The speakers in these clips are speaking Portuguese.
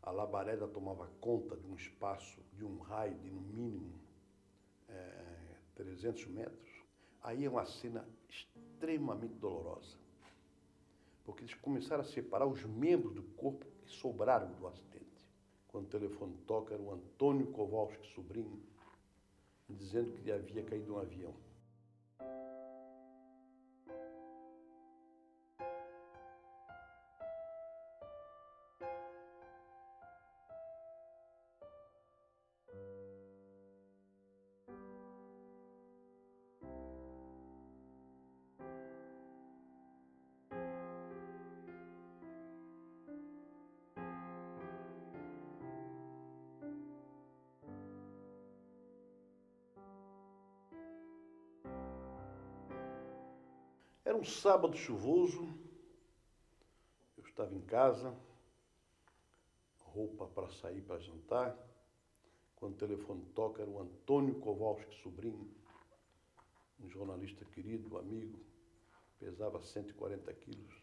A labareda tomava conta de um espaço, de um raio de no mínimo 300 metros. Aí é uma cena extremamente dolorosa, porque eles começaram a separar os membros do corpo que sobraram do acidente. Quando o telefone toca, era o Antônio Kowalski, sobrinho, dizendo que ele havia caído um avião. Era um sábado chuvoso, eu estava em casa, roupa para sair para jantar. Quando o telefone toca, era o Antônio Kowalski, sobrinho, um jornalista querido, amigo, pesava 140 quilos,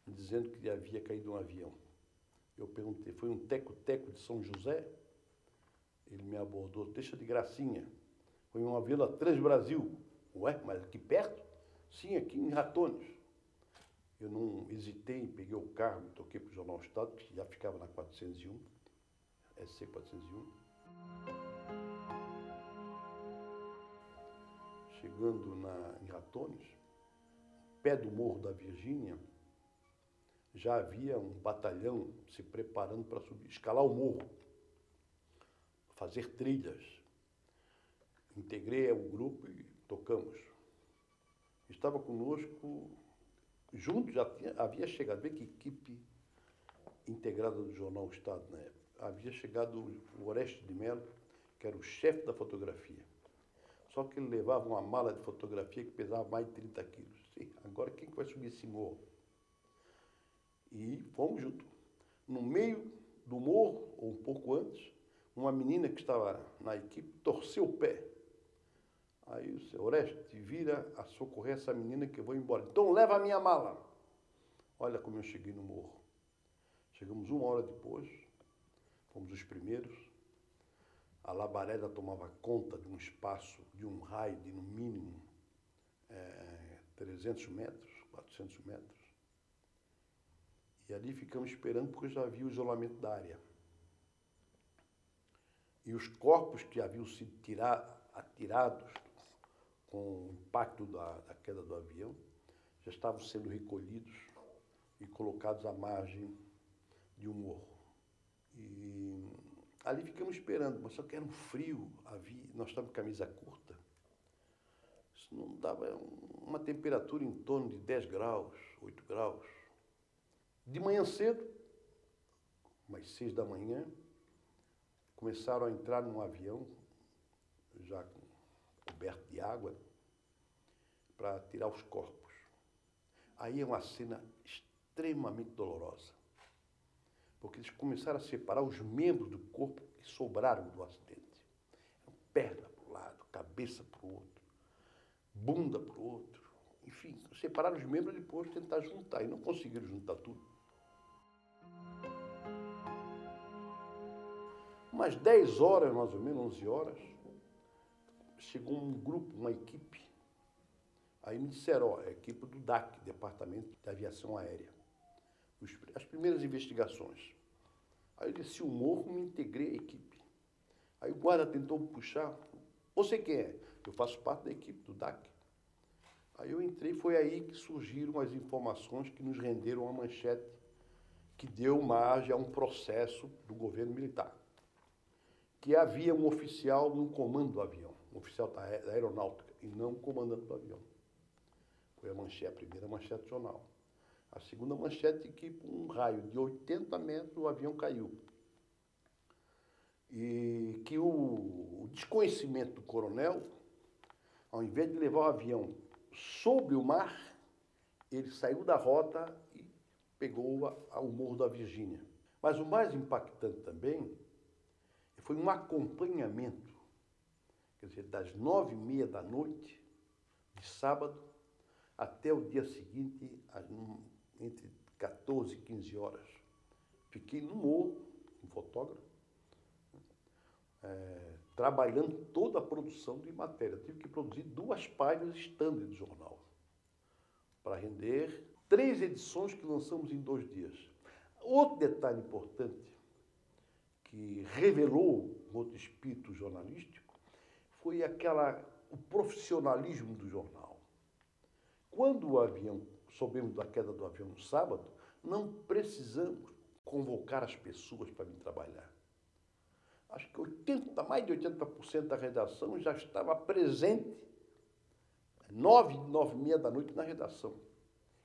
dizendo que lhe havia caído um avião. Eu perguntei, foi um teco-teco de São José? Ele me abordou, deixa de gracinha, foi uma Vila Transbrasil. Ué, mas aqui perto? Sim, aqui em Ratones. Eu não hesitei, peguei o carro e toquei para o Jornal Estado, que já ficava na 401, SC 401. Chegando em Ratones, pé do Morro da Virgínia, já havia um batalhão se preparando para subir, escalar o morro, fazer trilhas. Integrei o grupo e tocamos. Estava conosco, junto já havia chegado, vê que equipe integrada do Jornal Estado na época. Havia chegado o Orestes de Mello, que era o chefe da fotografia. Só que ele levava uma mala de fotografia que pesava mais de 30 quilos. Sim, agora quem que vai subir esse morro? E fomos juntos. No meio do morro, ou um pouco antes, uma menina que estava na equipe torceu o pé. Aí o seu Orestes vira a socorrer essa menina que eu vou embora. Então leva a minha mala. Olha como eu cheguei no morro. Chegamos 1 hora depois, fomos os primeiros. A labareda tomava conta de um espaço, de um raio de no mínimo 300 metros, 400 metros. E ali ficamos esperando porque eu já havia o isolamento da área. E os corpos que haviam sido atirados com o impacto da queda do avião já estavam sendo recolhidos e colocados à margem de um morro. E ali ficamos esperando, mas só que era um frio, nós estávamos com camisa curta. Isso não dava uma temperatura em torno de 10 graus, 8 graus. De manhã cedo, umas 6 da manhã, começaram a entrar num avião, já coberto de água, para tirar os corpos. Aí é uma cena extremamente dolorosa, porque eles começaram a separar os membros do corpo que sobraram do acidente. Perna para um lado, cabeça para o outro, bunda para o outro. Enfim, separaram os membros e depois tentar juntar, e não conseguiram juntar tudo. Umas 10 horas, mais ou menos, 11 horas, chegou um grupo, uma equipe. Aí me disseram, ó, é a equipe do DAC, Departamento de Aviação Aérea. As primeiras investigações. Aí eu desci o morro, me integrei à equipe. Aí o guarda tentou me puxar. Você quem é? Eu faço parte da equipe do DAC. Aí eu entrei, foi aí que surgiram as informações que nos renderam a manchete que deu margem a um processo do governo militar. Que havia um oficial no comando do avião, um oficial da aeronáutica, e não o comandante do avião. Foi a primeira manchete do jornal. A segunda manchete que, por um raio de 80 metros, o avião caiu. E que o desconhecimento do coronel, ao invés de levar o avião sobre o mar, ele saiu da rota e pegou o Morro da Virgínia. Mas o mais impactante também foi um acompanhamento, quer dizer, das 9h30 da noite, de sábado, até o dia seguinte, entre 14 e 15 horas, Fiquei no morro, um fotógrafo, trabalhando toda a produção de matéria. Tive que produzir 2 páginas standard de jornal para render 3 edições que lançamos em 2 dias. Outro detalhe importante que revelou um outro espírito jornalístico foi o profissionalismo do jornal. Quando soubemos da queda do avião no sábado, não precisamos convocar as pessoas para vir trabalhar. Acho que mais de 80% da redação já estava presente 9, 9h30 da noite na redação,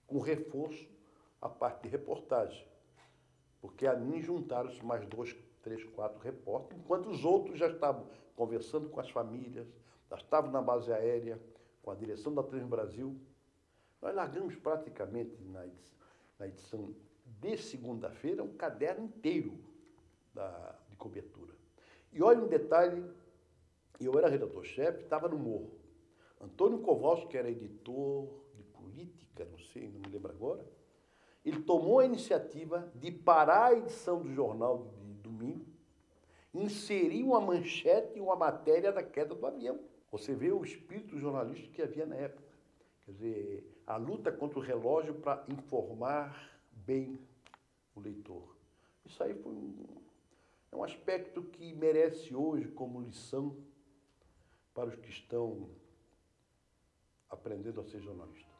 com reforço à parte de reportagem, porque a mim juntaram-se mais 2, 3, 4 repórteres, enquanto os outros já estavam conversando com as famílias, já estavam na base aérea, com a direção da Transbrasil. Nós largamos praticamente na edição de segunda-feira um caderno inteiro de cobertura. E olha um detalhe, eu era redator-chefe, estava no morro. Antônio Kowalski, que era editor de política, não sei, não me lembro agora, ele tomou a iniciativa de parar a edição do jornal de domingo, inserir uma manchete e uma matéria da queda do avião. Você vê o espírito jornalístico que havia na época. Quer dizer, a luta contra o relógio para informar bem o leitor. Isso aí foi um aspecto que merece hoje como lição para os que estão aprendendo a ser jornalista.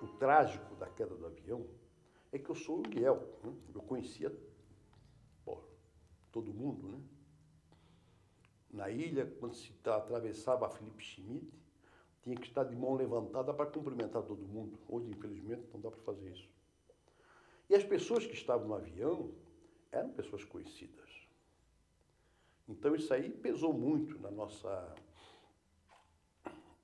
O trágico da queda do avião é que eu sou o Liel, né? Eu conhecia todo mundo, né? Na ilha, quando se atravessava a Felipe Schmidt, tinha que estar de mão levantada para cumprimentar todo mundo. Hoje, infelizmente, não dá para fazer isso. E as pessoas que estavam no avião eram pessoas conhecidas. Então, isso aí pesou muito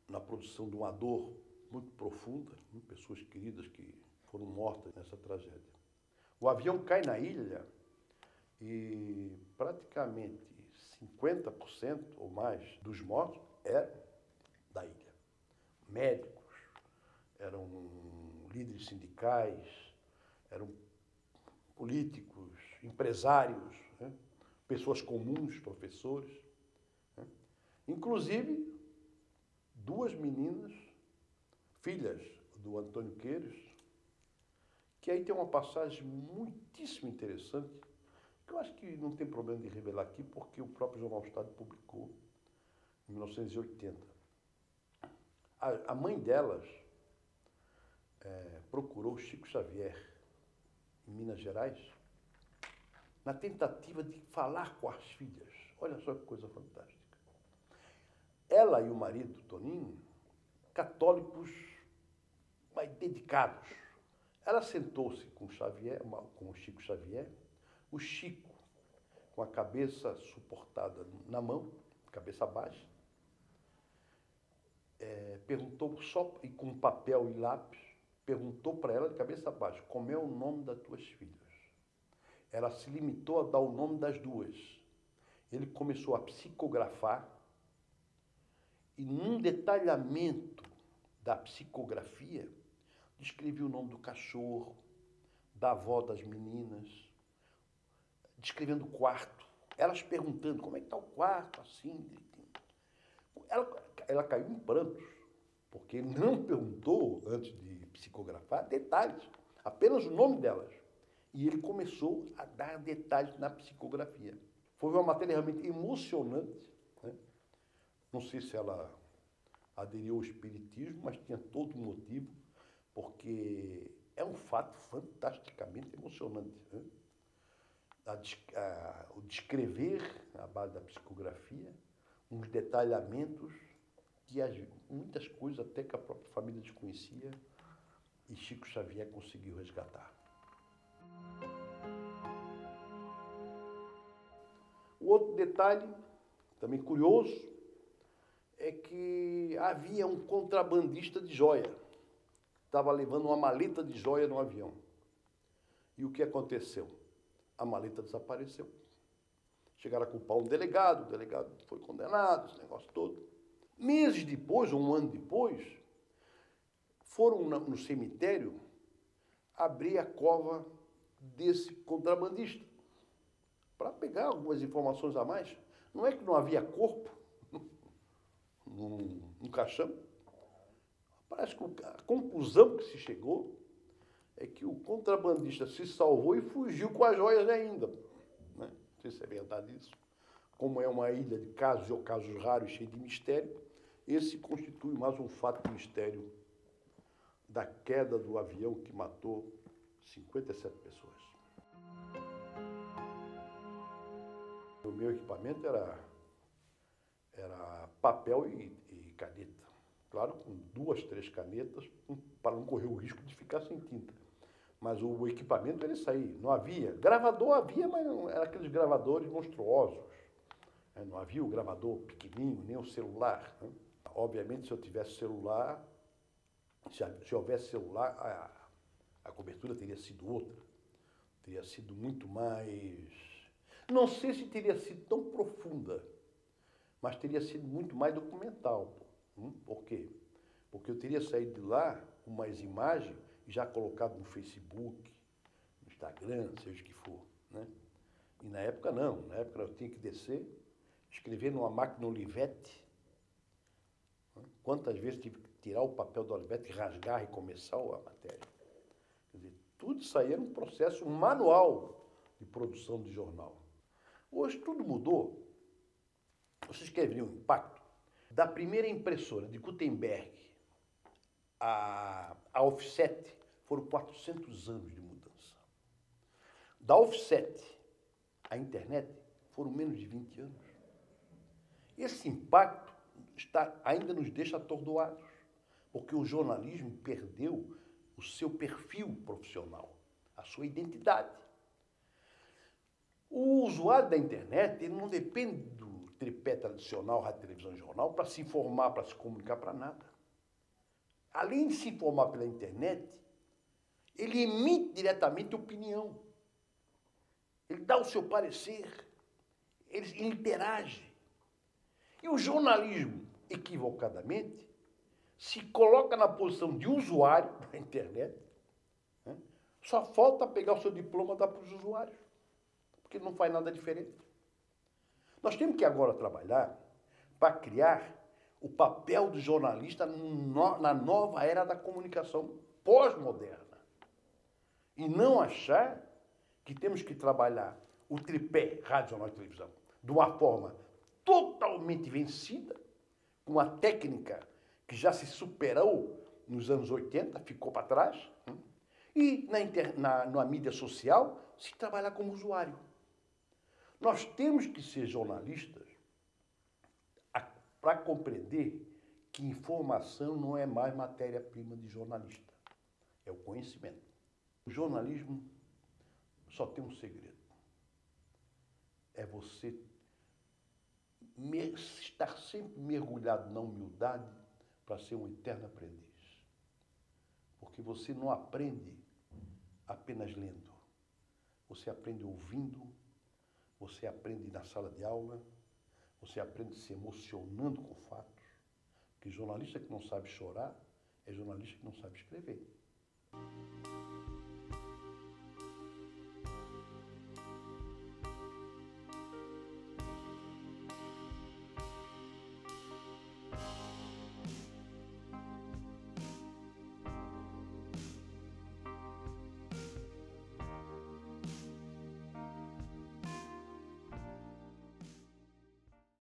na produção de uma dor muito profunda, pessoas queridas que foram mortas nessa tragédia. O avião cai na ilha e praticamente 50% ou mais dos mortos eram da ilha. Médicos, eram líderes sindicais, eram políticos, empresários, né? Pessoas comuns, professores. Né? Inclusive, 2 meninas, filhas do Antônio Queiroz, que aí tem uma passagem muitíssimo interessante, que eu acho que não tem problema de revelar aqui, porque o próprio Jornal do Estado publicou em 1980. A mãe delas procurou Chico Xavier, em Minas Gerais, na tentativa de falar com as filhas. Olha só que coisa fantástica. Ela e o marido, Toninho, católicos, mas dedicados. Ela sentou-se com o Chico Xavier, o Chico, com a cabeça suportada na mão, cabeça baixa, perguntou só, e com papel e lápis, perguntou para ela de cabeça baixa, como é o nome das tuas filhas? Ela se limitou a dar o nome das 2. Ele começou a psicografar e, num detalhamento da psicografia, descrevia o nome do cachorro, da avó das meninas, descrevendo o quarto. Elas perguntando, como é que está o quarto, assim. Ela caiu em prantos, porque ele não perguntou, antes de psicografar, detalhes, apenas o nome delas. E ele começou a dar detalhes na psicografia. Foi uma matéria realmente emocionante, né? Não sei se ela aderiu ao espiritismo, mas tinha todo um motivo, porque é um fato fantasticamente emocionante, né? O descrever, à base da psicografia, uns detalhamentos que muitas coisas até que a própria família desconhecia e Chico Xavier conseguiu resgatar. O outro detalhe, também curioso, é que havia um contrabandista de joia. Estava levando uma maleta de joia no avião. E o que aconteceu? A maleta desapareceu. Chegaram a culpar um delegado, o delegado foi condenado, esse negócio todo. Meses depois, ou um ano depois, foram no cemitério abrir a cova desse contrabandista para pegar algumas informações a mais. Não é que não havia corpo no caixão. Parece que a conclusão que se chegou é que o contrabandista se salvou e fugiu com as joias ainda. Né? Não sei se é verdade isso. Como é uma ilha de casos ou casos raros cheio de mistério, esse constitui mais um fato de mistério da queda do avião que matou 57 pessoas. O meu equipamento era papel e caneta. Claro, com 2, 3 canetas, para não correr o risco de ficar sem tinta. Mas o equipamento era isso aí. Não havia. Gravador havia, mas não eram aqueles gravadores monstruosos. Não havia o gravador pequenininho, nem o celular. Né? Obviamente, se eu tivesse celular, se houvesse celular, a cobertura teria sido outra. Teria sido muito mais... Não sei se teria sido tão profunda, mas teria sido muito mais documental. Por quê? Porque eu teria saído de lá com umas imagens já colocado no Facebook, no Instagram, seja o que for. Né? E na época não. Na época eu tinha que descer, escrever numa máquina Olivetti. Quantas vezes tive que tirar o papel do Olivetti, rasgar e começar a matéria. Quer dizer, tudo isso aí era um processo manual de produção de jornal. Hoje tudo mudou. Vocês querem ver o impacto? Da primeira impressora de Gutenberg a offset foram 400 anos de mudança. Da offset à internet foram menos de 20 anos. Esse impacto ainda nos deixa atordoados, porque o jornalismo perdeu o seu perfil profissional, a sua identidade. O usuário da internet ele não depende do tripé tradicional, rádio, televisão e jornal, para se informar, para se comunicar, para nada. Além de se informar pela internet, ele emite diretamente opinião. Ele dá o seu parecer, ele interage. E o jornalismo, equivocadamente, se coloca na posição de usuário da internet. Né? Só falta pegar o seu diploma e dar para os usuários, porque ele não faz nada diferente. Nós temos que agora trabalhar para criar o papel do jornalista na nova era da comunicação pós-moderna. E não achar que temos que trabalhar o tripé rádio, jornal e televisão de uma forma totalmente vencida, com uma técnica que já se superou nos anos 80, ficou para trás, e na mídia social se trabalhar como usuário. Nós temos que ser jornalistas para compreender que informação não é mais matéria-prima de jornalista, é o conhecimento. O jornalismo só tem um segredo, é você estar sempre mergulhado na humildade para ser um eterno aprendiz. Porque você não aprende apenas lendo, você aprende ouvindo, você aprende na sala de aula, você aprende se emocionando com fatos, porque jornalista que não sabe chorar é jornalista que não sabe escrever.